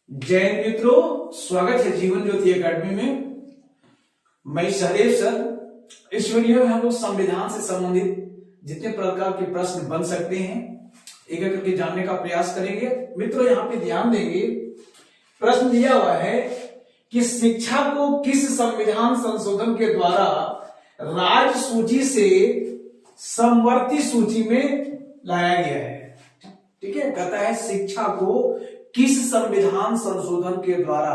जय हिंद मित्रों, स्वागत है जीवन ज्योति एकेडमी में। मैं सहदेव सर। इस वीडियो में हम लोग संविधान से संबंधित जितने प्रकार के प्रश्न बन सकते हैं एक एक करके जानने का प्रयास करेंगे। मित्रों यहाँ पे ध्यान देंगे, प्रश्न दिया हुआ है कि शिक्षा को किस संविधान संशोधन के द्वारा राज्य सूची से समवर्ती सूची में लाया गया है। ठीक है, कहता है शिक्षा को किस संविधान संशोधन के द्वारा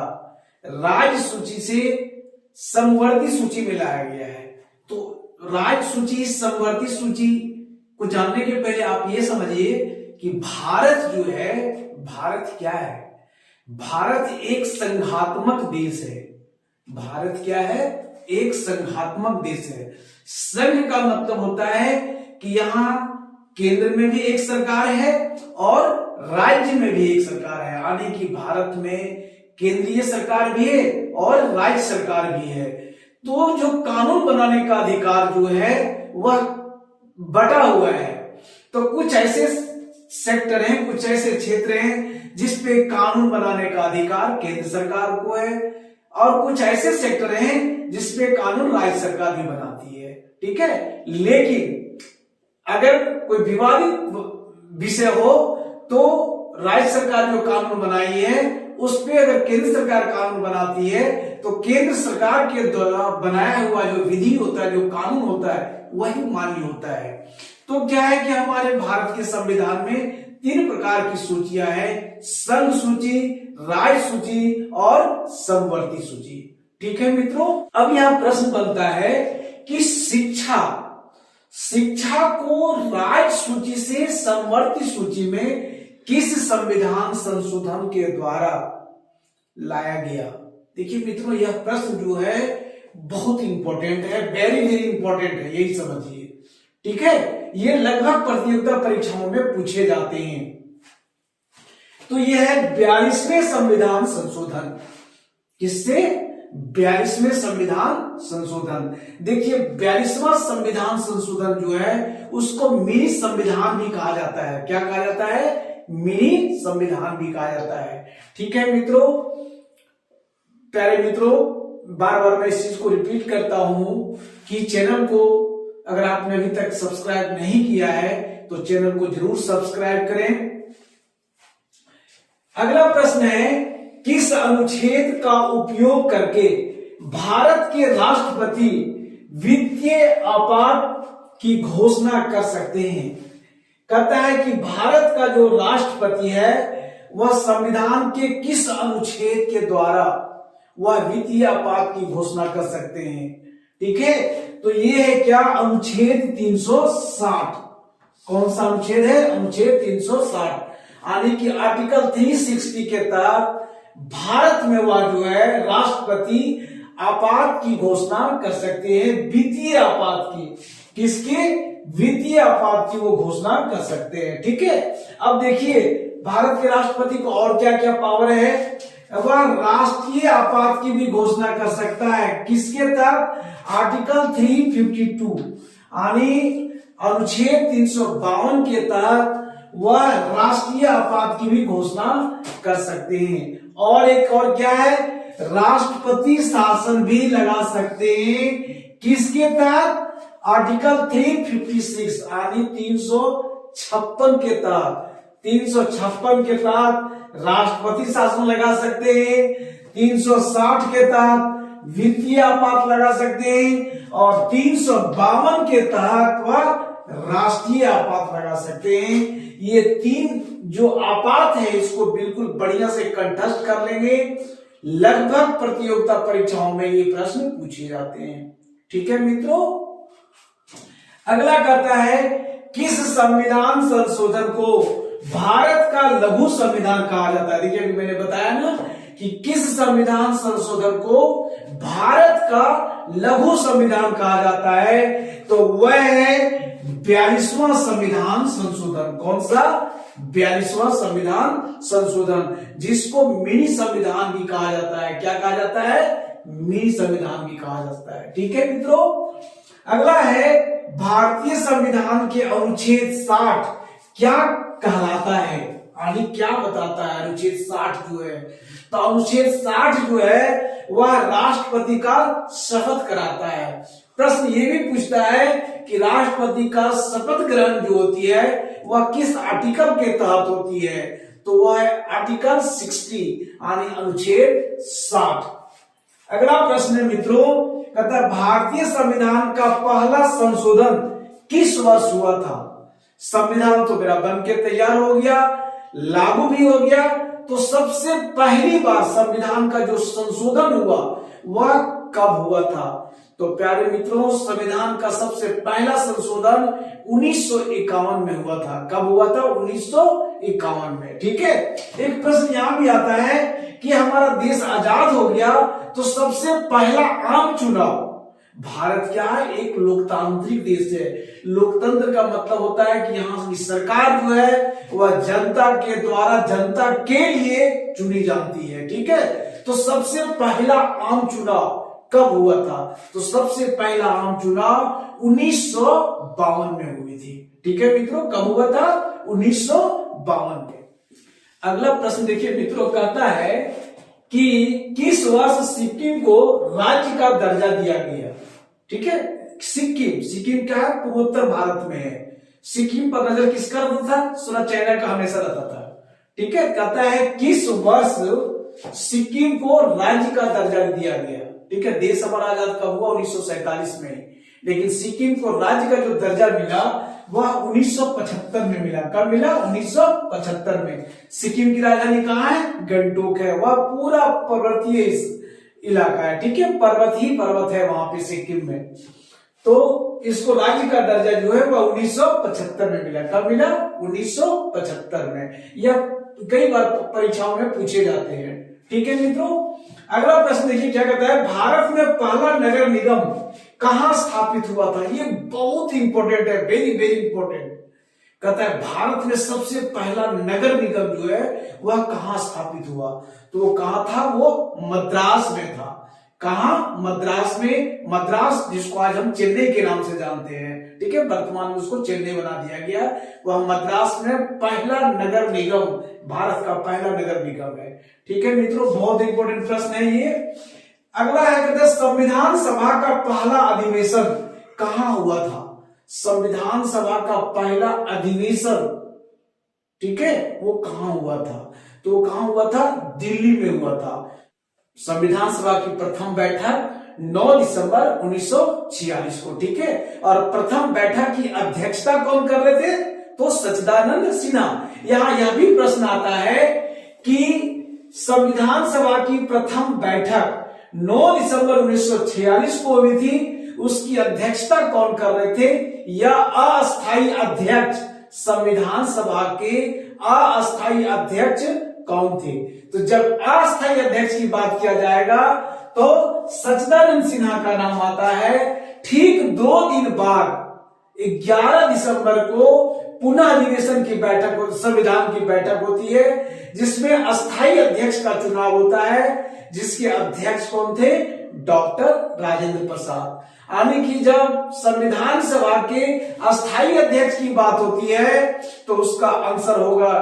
राज्य सूची से समवर्ती सूची में लाया गया है। तो राज्य सूची समवर्ती सूची को जानने के पहले आप ये समझिए कि भारत जो है, भारत क्या है? भारत एक संघात्मक देश है। भारत क्या है? एक संघात्मक देश है। संघ का मतलब होता है कि यहां केंद्र में भी एक सरकार है और राज्य में भी एक सरकार है, यानी कि भारत में केंद्रीय सरकार भी है और राज्य सरकार भी है। तो जो कानून बनाने का अधिकार जो है वह बटा हुआ है। तो कुछ ऐसे सेक्टर हैं, कुछ ऐसे क्षेत्र हैं जिसपे कानून बनाने का अधिकार केंद्र सरकार को है और कुछ ऐसे सेक्टर हैं जिसपे कानून राज्य सरकार भी बनाती है। ठीक है, लेकिन अगर कोई विवादित विषय हो तो राज्य सरकार जो कानून बनाई है उस पे अगर केंद्र सरकार कानून बनाती है तो केंद्र सरकार के द्वारा बनाया हुआ जो विधि होता है, जो कानून होता है, वही मान्य होता है। तो क्या है कि हमारे भारत के संविधान में 3 प्रकार की सूचियां हैं: संघ सूची, राज्य सूची और समवर्ती सूची। ठीक है मित्रों, अब यहां प्रश्न बनता है कि शिक्षा को राज्य सूची से समवर्ती सूची में किस संविधान संशोधन के द्वारा लाया गया? देखिए मित्रों, यह प्रश्न जो है बहुत इंपॉर्टेंट है, वेरी वेरी इंपॉर्टेंट है, यही समझिए। ठीक है, ये लगभग प्रतियोगिता परीक्षाओं में पूछे जाते हैं। तो यह है 42वें संविधान संशोधन। किससे? 42वें संविधान संशोधन। देखिए 42वां संविधान संशोधन जो है उसको मिनी संविधान भी कहा जाता है। क्या कहा जाता है? मिनी संविधान भी कहा जाता है। ठीक है मित्रों, प्यारे मित्रों, बार बार मैं इस चीज को रिपीट करता हूं कि चैनल को अगर आपने अभी तक सब्सक्राइब नहीं किया है तो चैनल को जरूर सब्सक्राइब करें। अगला प्रश्न है, किस अनुच्छेद का उपयोग करके भारत के राष्ट्रपति वित्तीय आपात की घोषणा कर सकते हैं? कहता है कि भारत का जो राष्ट्रपति है वह संविधान के किस अनुच्छेद के द्वारा वह वित्तीय आपात की घोषणा कर सकते हैं? ठीक है, तो ये है क्या? अनुच्छेद 360। कौन सा अनुच्छेद है? अनुच्छेद 360, यानी कि आर्टिकल 360 के तहत भारत में वह जो है राष्ट्रपति आपात की घोषणा कर सकते हैं, वित्तीय आपात की। किसके? वित्तीय आपात की वो घोषणा कर सकते हैं। ठीक है, अब देखिए भारत के राष्ट्रपति को और क्या क्या पावर है? वह राष्ट्रीय आपात की भी घोषणा कर सकता है। किसके तहत? आर्टिकल 352, यानी अनुच्छेद 352 के तहत वह राष्ट्रीय आपात की भी घोषणा कर सकते हैं। और एक और क्या है? राष्ट्रपति शासन भी लगा सकते हैं। किसके तहत? आर्टिकल 356, यानी 356 के तहत। 356 के तहत राष्ट्रपति शासन लगा सकते हैं, 360 के तहत वित्तीय आपात लगा सकते हैं और 352 के तहत वह राष्ट्रीय आपात लगा सकते हैं। ये 3 जो आपात है इसको बिल्कुल बढ़िया से कंठस्थ कर लेंगे। लगभग प्रतियोगिता परीक्षाओं में ये प्रश्न पूछे जाते हैं। ठीक है मित्रों, अगला कहता है, किस संविधान संशोधन को भारत का लघु संविधान कहा जाता है? देखिए अभी मैंने बताया ना कि किस संविधान संशोधन को भारत का लघु संविधान कहा जाता है, तो वह है 42वां संविधान संशोधन। कौन सा? 42वां संविधान संशोधन, जिसको मिनी संविधान भी कहा जाता है। क्या कहा जाता है? मिनी संविधान भी कहा जाता है। ठीक है मित्रों, अगला है, भारतीय संविधान के अनुच्छेद 60 क्या कहलाता है? यानी क्या बताता है अनुच्छेद 60 जो है? तो अनुच्छेद 60 जो है वह राष्ट्रपति का शपथ कराता है। प्रश्न ये भी पूछता है कि राष्ट्रपति का शपथ ग्रहण जो होती है वह किस आर्टिकल के तहत होती है, तो वह है आर्टिकल 60 यानी अनुच्छेद 60। अगला प्रश्न है मित्रों, कहता है भारतीय संविधान का पहला संशोधन किस वर्ष हुआ था। संविधान तो मेरा बन के तैयार हो गया, लागू भी हो गया, तो सबसे पहली बार संविधान का जो संशोधन हुआ वह कब हुआ था। तो प्यारे मित्रों, संविधान का सबसे पहला संशोधन 1951 में हुआ था। कब हुआ था? 1951 में। ठीक है। एक प्रश्न यहां भी आता है कि हमारा देश आजाद हो गया तो सबसे पहला आम चुनाव, भारत क्या है? एक लोकतांत्रिक देश है। लोकतंत्र का मतलब होता है कि यहाँ की सरकार जो है वह जनता के द्वारा जनता के लिए चुनी जाती है। ठीक है। तो सबसे पहला आम चुनाव कब हुआ था? तो सबसे पहला आम चुनाव 1952 में हुई थी। ठीक है मित्रों, कब हुआ था? 1952 में। अगला प्रश्न देखिए मित्रों, कहता है कि किस वर्ष सिक्किम को राज्य का दर्जा दिया गया। ठीक है। सिक्किम क्या है? पूर्वोत्तर भारत में है। सिक्किम पर नजर किसका रहता था? सुना चाइना का हमेशा रहता था। ठीक है। कहता है किस वर्ष सिक्किम को राज्य का दर्जा दिया गया। ठीक है। देश हमारा आजाद कब हुआ? 1947 में। लेकिन सिक्किम को राज्य का जो दर्जा मिला वह 1975 में मिला। कब मिला? 1975 में। सिक्किम की राजधानी कहाँ है? गंगटोक है। वह पूरा पर्वतीय इलाका है। ठीक है। पर्वत ही पर्वत है वहां पे सिक्किम में। तो इसको राज्य का दर्जा जो है वह 1975 में मिला। कब मिला? 1975 में। यह कई बार परीक्षाओं में पूछे जाते हैं। ठीक है मित्रों। अगला प्रश्न देखिए क्या कहता है, भारत में पहला नगर निगम कहां स्थापित हुआ था। ये बहुत इंपॉर्टेंट है, वेरी वेरी इंपॉर्टेंट। कहता है भारत में सबसे पहला नगर निगम जो है वह कहां स्थापित हुआ, तो वो कहां था? वो मद्रास में था। कहां? मद्रास में। मद्रास जिसको आज हम चेन्नई के नाम से जानते हैं। ठीक है। वर्तमान में उसको चेन्नई बना दिया गया। वह मद्रास में पहला नगर निगम, भारत का पहला नगर निगम है। ठीक है मित्रों, बहुत इंपॉर्टेंट प्रश्न है ये। अगला है कहते हैं संविधान सभा का पहला अधिवेशन कहां हुआ था। संविधान सभा का पहला अधिवेशन, ठीक है, वो कहां हुआ था? तो कहां हुआ था? दिल्ली में हुआ था। संविधान सभा की प्रथम बैठक 9 दिसंबर 1946 को। ठीक है। और प्रथम बैठक की अध्यक्षता कौन कर रहे थे? तो सच्चिदानंद सिन्हा। यहां यह भी प्रश्न आता है कि संविधान सभा की प्रथम बैठक 9 दिसंबर 1946 को हुई थी, उसकी अध्यक्षता कौन कर रहे थे? या अस्थायी अध्यक्ष, संविधान सभा के अस्थायी अध्यक्ष कौन थे? तो जब अस्थायी अध्यक्ष की बात किया जाएगा तो सच्चिदानंद सिन्हा का नाम आता है। ठीक 2 दिन बाद 11 दिसंबर को पुनः अधिवेशन की बैठक, संविधान की बैठक होती है, जिसमें अस्थायी अध्यक्ष का चुनाव होता है, जिसके अध्यक्ष कौन थे? डॉक्टर राजेंद्र प्रसाद। यानी कि जब संविधान सभा के अस्थायी अध्यक्ष की बात होती है तो उसका आंसर होगा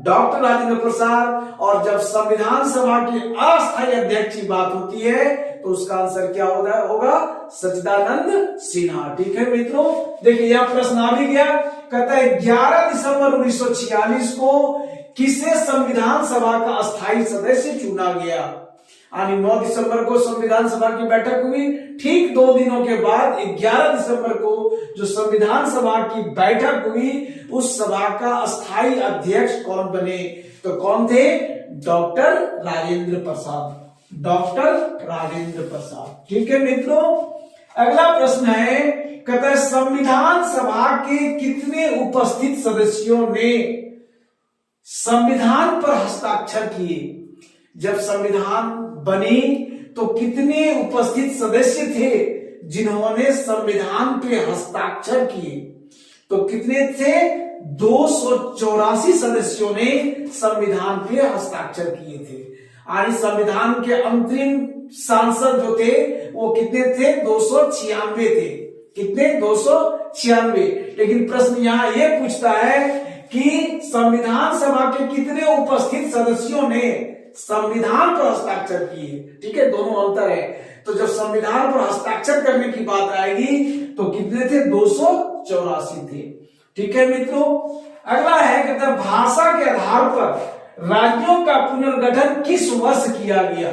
डॉक्टर राजेंद्र प्रसाद, और जब संविधान सभा के अस्थायी अध्यक्ष की बात होती है तो उसका आंसर क्या होगा? सच्चिदानंद सिन्हा। ठीक है मित्रों, देखिए यह प्रश्न आ भी गया। कहता है 11 दिसंबर 1946 को किसे संविधान सभा का अस्थायी सदस्य चुना गया। यानी 9 दिसंबर को संविधान सभा की बैठक हुई, ठीक 2 दिनों के बाद 11 दिसंबर को जो संविधान सभा की बैठक हुई, उस सभा का अस्थायी अध्यक्ष कौन बने? तो कौन थे? डॉक्टर राजेंद्र प्रसाद। डॉक्टर राजेंद्र प्रसाद। ठीक है मित्रों। अगला प्रश्न है, कहता है संविधान सभा के कितने उपस्थित सदस्यों ने संविधान पर हस्ताक्षर किए। जब संविधान बनी तो कितने उपस्थित सदस्य थे जिन्होंने संविधान पे हस्ताक्षर किए? तो कितने थे? 284 सदस्यों ने संविधान पे हस्ताक्षर किए थे। यानी संविधान के अंतरिम सांसद जो थे वो कितने थे? 296 थे। कितने? 296। लेकिन प्रश्न यहां यह पूछता है कि संविधान सभा के कितने उपस्थित सदस्यों ने संविधान पर हस्ताक्षर किए। ठीक है, दोनों अंतर है। तो जब संविधान पर हस्ताक्षर करने की बात आएगी तो कितने थे? 284 थे। ठीक है मित्रों, अगला है कहते हैं भाषा के आधार पर राज्यों का पुनर्गठन किस वर्ष किया गया?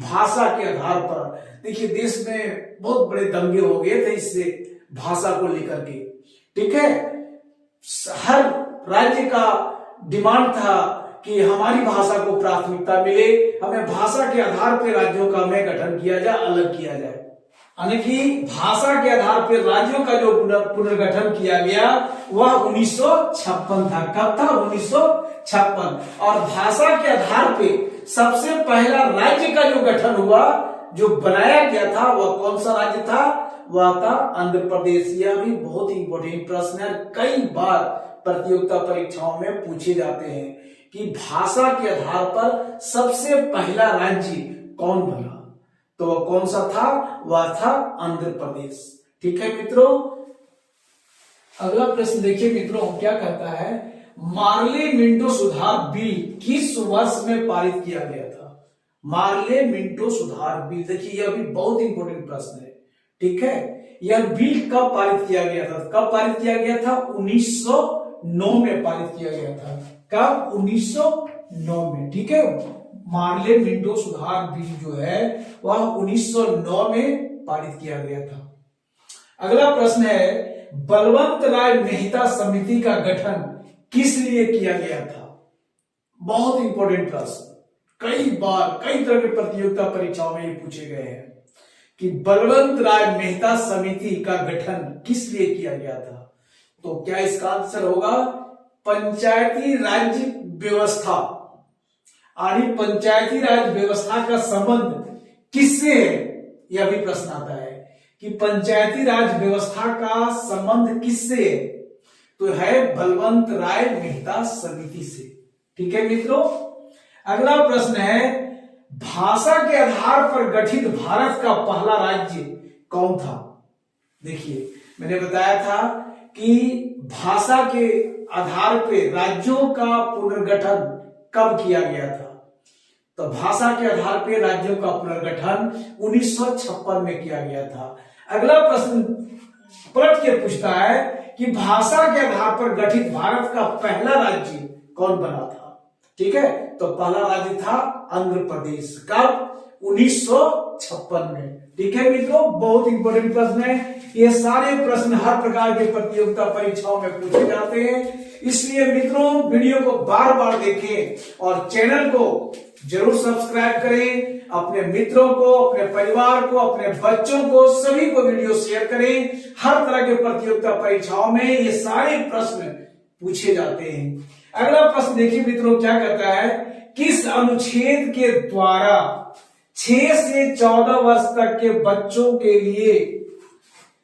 भाषा के आधार पर देखिए देश में बहुत बड़े दंगे हो गए थे इससे, भाषा को लेकर के। ठीक है, हर राज्य का डिमांड था कि हमारी भाषा को प्राथमिकता मिले, हमें भाषा के आधार पर राज्यों का हमें गठन किया जाए, अलग किया जाए। यानी कि भाषा के आधार पर राज्यों का जो पुनर्गठन किया गया वह 1956 था। कब था? 1956। और भाषा के आधार पर सबसे पहला राज्य का जो गठन हुआ, जो बनाया गया था, वह कौन सा राज्य था? वह था आंध्र प्रदेश। यह भी बहुत ही इंपॉर्टेंट प्रश्न है, कई बार प्रतियोगिता परीक्षाओं में पूछे जाते हैं कि भाषा के आधार पर सबसे पहला राज्य कौन बना, तो वह कौन सा था? वह था आंध्र प्रदेश। ठीक है मित्रों, अगला प्रश्न देखिए मित्रों क्या कहता है, मार्ले मिंटो सुधार बिल किस वर्ष में पारित किया गया था? मार्ले मिंटो सुधार बिल, देखिए यह भी बहुत इंपॉर्टेंट प्रश्न है। ठीक है, यह बिल कब पारित किया गया था? कब पारित किया गया था? 1909 में पारित किया गया था। कब? 1909 में। ठीक है, मार्ले मिंटो सुधार बिल जो है वह 1909 में पारित किया गया था। अगला प्रश्न है, बलवंत राय मेहता समिति का गठन किस लिए किया गया था? बहुत इंपॉर्टेंट प्रश्न, कई बार कई तरह के प्रतियोगिता परीक्षाओं में ये पूछे गए हैं कि बलवंत राय मेहता समिति का गठन किस लिए किया गया था? तो क्या इसका आंसर होगा? पंचायती राज व्यवस्था। यानी पंचायती राज व्यवस्था का संबंध किससे है? यह भी प्रश्न आता है कि पंचायती राज व्यवस्था का संबंध किससे है? तो है बलवंत राय मेहता समिति से। ठीक है मित्रों, अगला प्रश्न है, भाषा के आधार पर गठित भारत का पहला राज्य कौन था? देखिए मैंने बताया था कि भाषा के आधार पर राज्यों का पुनर्गठन कब किया गया था? तो भाषा के आधार पर राज्यों का पुनर्गठन 1956 में किया गया था। अगला प्रश्न पलट के पूछता है कि भाषा के आधार पर गठित भारत का पहला राज्य कौन बना था? ठीक है, तो पहला राज्य था आंध्र प्रदेश। कब? 1956 में। ठीक है मित्रों, बहुत इंपॉर्टेंट प्रश्न है। ये सारे प्रश्न हर प्रकार के प्रतियोगिता परीक्षाओं में पूछे जाते हैं, इसलिए मित्रों वीडियो को बार बार देखें और चैनल को जरूर सब्सक्राइब करें। अपने मित्रों को, अपने परिवार को, अपने बच्चों को, सभी को वीडियो शेयर करें। हर तरह के प्रतियोगिता परीक्षाओं में ये सारे प्रश्न पूछे जाते हैं। अगला प्रश्न देखिए मित्रों क्या कहता है, किस अनुच्छेद के द्वारा 6 से 14 वर्ष तक के बच्चों के लिए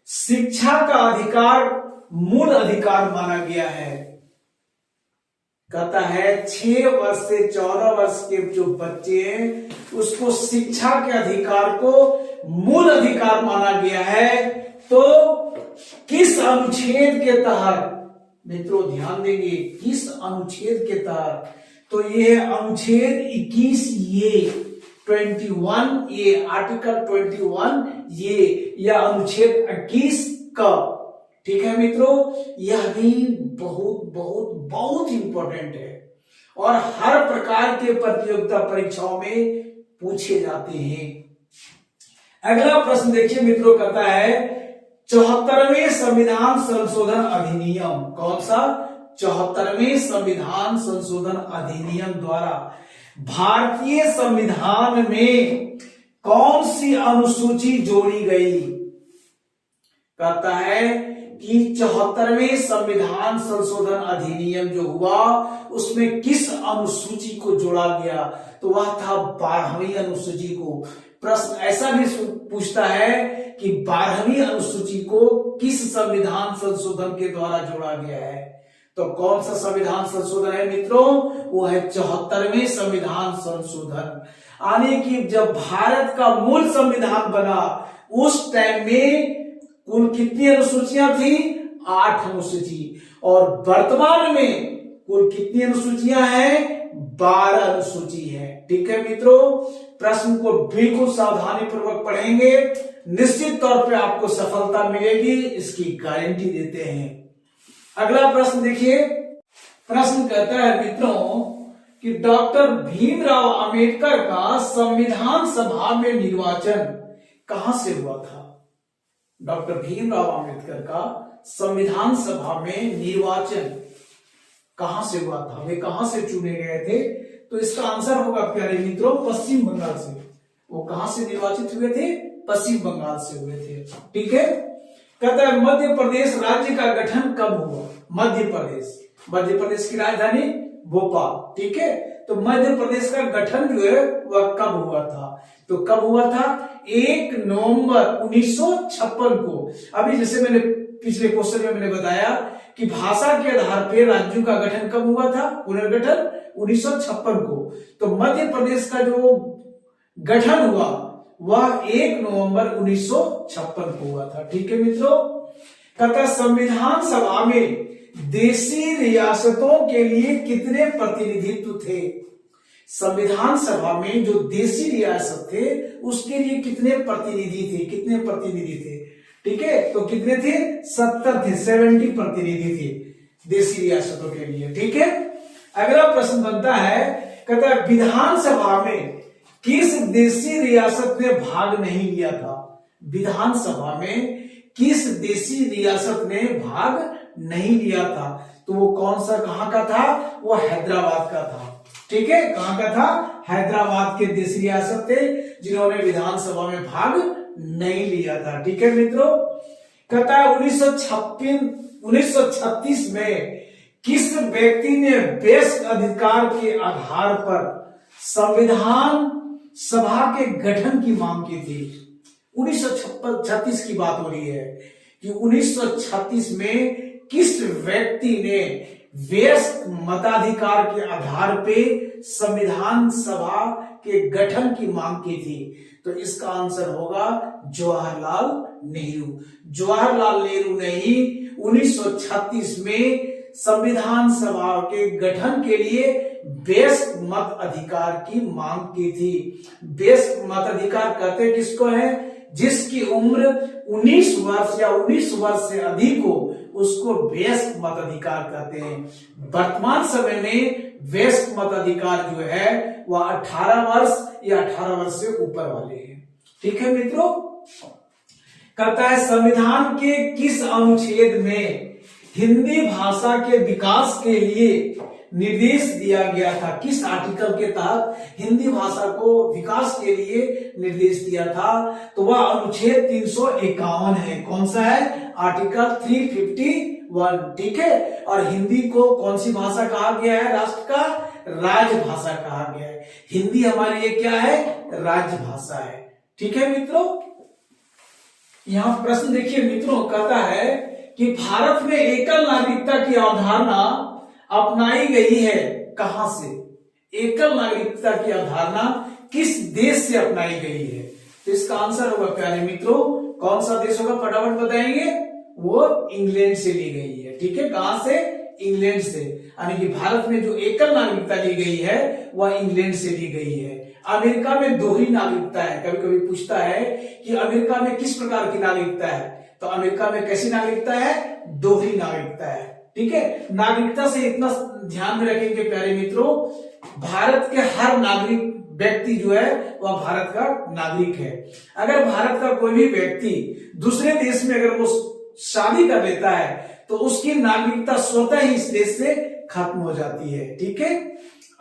शिक्षा का अधिकार मूल अधिकार माना गया है? कहता है 6 वर्ष से 14 वर्ष के जो बच्चे हैं उसको शिक्षा के अधिकार को मूल अधिकार माना गया है। तो किस अनुच्छेद के तहत? मित्रों ध्यान देंगे, किस अनुच्छेद के तहत? तो ये अनुच्छेद 21 ये 21 ये आर्टिकल 21 ये या अनुच्छेद 21 का। ठीक है मित्रों, यह भी बहुत बहुत बहुत इंपॉर्टेंट है और हर प्रकार के प्रतियोगिता परीक्षाओं में पूछे जाते हैं। अगला प्रश्न देखिए मित्रों, कहता है 74वें संविधान संशोधन अधिनियम, कौन सा? 74वें संविधान संशोधन अधिनियम द्वारा भारतीय संविधान में कौन सी अनुसूची जोड़ी गई? कहता है कि 74वें संविधान संशोधन अधिनियम जो हुआ उसमें किस अनुसूची को जोड़ा गया? तो वह था 12वीं अनुसूची को। प्रश्न ऐसा भी पूछता है कि 12वीं अनुसूची को किस संविधान संशोधन के द्वारा जोड़ा गया है? तो कौन सा संविधान संशोधन है मित्रों? वो है 74वें संविधान संशोधन। यानी कि जब भारत का मूल संविधान बना उस टाइम में कुल कितनी अनुसूचियां थी? 8 अनुसूची। और वर्तमान में कुल कितनी अनुसूचियां हैं? 12 अनुसूची है। ठीक है मित्रों, प्रश्न को बिल्कुल सावधानी पूर्वक पढ़ेंगे, निश्चित तौर पे आपको सफलता मिलेगी, इसकी गारंटी देते हैं। अगला प्रश्न देखिए, प्रश्न कहता है मित्रों कि डॉक्टर भीमराव अंबेडकर का संविधान सभा में निर्वाचन कहां से हुआ था? डॉक्टर भीमराव अंबेडकर का संविधान सभा में निर्वाचन कहां से हुआ था, वे कहां से चुने गए थे? तो इसका आंसर होगा प्यारे मित्रों पश्चिम बंगाल से। वो कहां से निर्वाचित हुए थे? पश्चिम बंगाल से हुए थे। ठीक है, कहता है मध्य प्रदेश राज्य का गठन कब हुआ? मध्य प्रदेश की राजधानी भोपाल। ठीक है, तो मध्य प्रदेश का गठन जो है वह कब हुआ था? तो कब हुआ था? 1 नवंबर 1956 को। अभी जैसे मैंने पिछले क्वेश्चन में मैंने बताया कि भाषा के आधार पर राज्यों का गठन कब हुआ था? पुनर्गठन 1956 को। तो मध्य प्रदेश का जो गठन हुआ वह 1 नवंबर 1956 को हुआ था। ठीक है मित्रों, कहता संविधान सभा में देशी रियासतों के लिए कितने प्रतिनिधित्व थे? संविधान सभा में जो देशी रियासत थे उसके लिए कितने प्रतिनिधि थे? ठीक है, तो कितने थे? 70 थे, 70 प्रतिनिधि थे देशी रियासतों के लिए। ठीक है, अगला प्रश्न बनता है, कहता है विधानसभा में किस देशी रियासत ने भाग नहीं लिया था? विधानसभा में किस देशी रियासत ने भाग नहीं लिया था? तो वो कौन सा, कहां का था? वो हैदराबाद का था। ठीक है, कहां का था? हैदराबाद के देशी रियासत थे जिन्होंने विधानसभा में भाग नहीं लिया था। ठीक है मित्रों, कहता है 1936 में किस व्यक्ति ने वयस्क अधिकार के आधार पर संविधान सभा के गठन की मांग की थी? 1936 की बात हो रही है कि 1936 में किस व्यक्ति ने वयस्क मताधिकार के आधार पे संविधान सभा के गठन की मांग की थी? तो इसका आंसर होगा जवाहरलाल नेहरू। जवाहरलाल नेहरू ने ही 1936 में संविधान सभा के गठन के लिए वयस्क मत अधिकार की मांग की थी। वयस्क मत अधिकार कहते किसको है? जिसकी उम्र 19 वर्ष या 19 वर्ष से अधिक हो उसको वयस्क मत अधिकार कहते हैं। वर्तमान समय में वयस्क मत अधिकार जो है वह 18 वर्ष या 18 वर्ष से ऊपर वाले हैं। ठीक है मित्रों, कहता है संविधान के किस अनुच्छेद में हिंदी भाषा के विकास के लिए निर्देश दिया गया था? किस आर्टिकल के तहत हिंदी भाषा को विकास के लिए निर्देश दिया था? तो वह अनुच्छेद 351 है। कौन सा है? आर्टिकल 351। ठीक है, और हिंदी को कौन सी भाषा कहा गया है? राष्ट्र का राजभाषा कहा गया है। हिंदी हमारे लिए क्या है? राजभाषा है। ठीक है मित्रों, यहां प्रश्न देखिए मित्रों, कहता है कि भारत में एकल नागरिकता की अवधारणा अपनाई गई है कहां से? एकल नागरिकता की अवधारणा किस देश से अपनाई गई है? तो इसका आंसर होगा प्यारे मित्रों, कौन सा देश होगा? फटाफट बताएंगे। वो इंग्लैंड से ली गई है। ठीक है, कहां से? इंग्लैंड से। यानी कि भारत में जो एकल नागरिकता ली गई है वह इंग्लैंड से ली गई है। अमेरिका में दोहरी नागरिकता है। कभी कभी पूछता है कि अमेरिका में किस प्रकार की नागरिकता है, तो अमेरिका में कैसी नागरिकता है? दोहरी नागरिकता है। ठीक है, नागरिकता से इतना ध्यान में रखेंगे प्यारे मित्रों, भारत के हर नागरिक व्यक्ति जो है वह भारत का नागरिक है। अगर भारत का कोई भी व्यक्ति दूसरे देश में अगर वो शादी कर लेता है तो उसकी नागरिकता स्वतः ही इस देश से खत्म हो जाती है। ठीक है,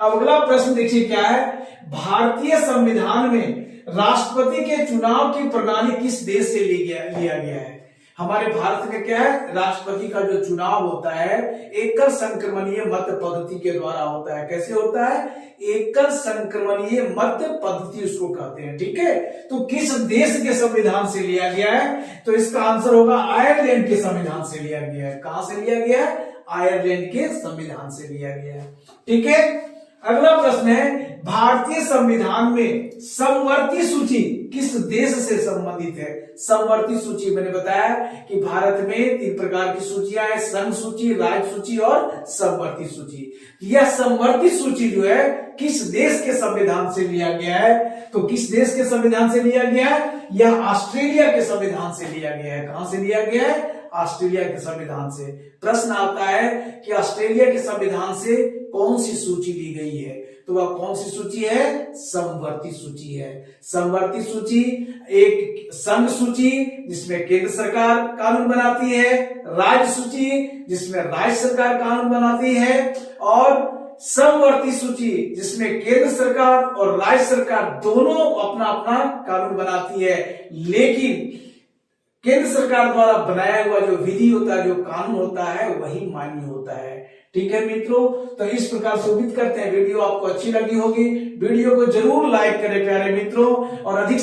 अब अगला प्रश्न देखिए क्या है? भारतीय संविधान में राष्ट्रपति के चुनाव की प्रणाली किस देश से लिया गया है? हमारे भारत में क्या है? राष्ट्रपति का जो चुनाव होता है एकल संक्रमणीय मत पद्धति के द्वारा होता है। कैसे होता है? एकल संक्रमणीय मत पद्धति उसको कहते हैं। ठीक है, तो किस देश के संविधान से लिया गया है? तो इसका आंसर होगा आयरलैंड के संविधान से लिया गया है। कहां से लिया गया है? आयरलैंड के संविधान से लिया गया है। ठीक है, अगला प्रश्न है भारतीय संविधान में समवर्ती सूची किस देश से संबंधित है? समवर्ती सूची मैंने बताया कि भारत में 3 प्रकार की सूचियां हैं, संघ सूची, राज्य सूची और समवर्ती सूची। यह समवर्ती सूची जो है किस देश के संविधान से लिया गया है? तो किस देश के संविधान से लिया गया है? यह ऑस्ट्रेलिया के संविधान से लिया गया है। कहां से लिया गया है? ऑस्ट्रेलिया के संविधान से। प्रश्न आता है कि ऑस्ट्रेलिया के संविधान से कौन सी सूची ली गई है? तो वह कौन सी सूची है? समवर्ती सूची है। समवर्ती सूची एक संघ सूची जिसमें केंद्र सरकार कानून बनाती है, राज्य सूची जिसमें राज्य सरकार कानून बनाती है, और समवर्ती सूची जिसमें केंद्र सरकार और राज्य सरकार दोनों अपना अपना कानून बनाती है, लेकिन केंद्र सरकार द्वारा बनाया हुआ जो विधि होता है, जो कानून होता है, वही मान्य होता है। ठीक है मित्रों, तो इस प्रकार से उम्मीद करते हैं वीडियो आपको अच्छी लगी होगी। वीडियो को जरूर लाइक करें प्यारे मित्रों, और अधिक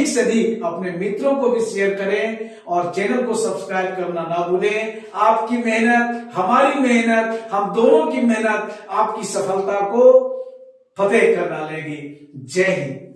से अधिक अपने मित्रों को भी शेयर करें, और चैनल को सब्सक्राइब करना ना भूलें। आपकी मेहनत, हमारी मेहनत, हम दोनों की मेहनत आपकी सफलता को फतेह कर डालेगी। जय हिंद।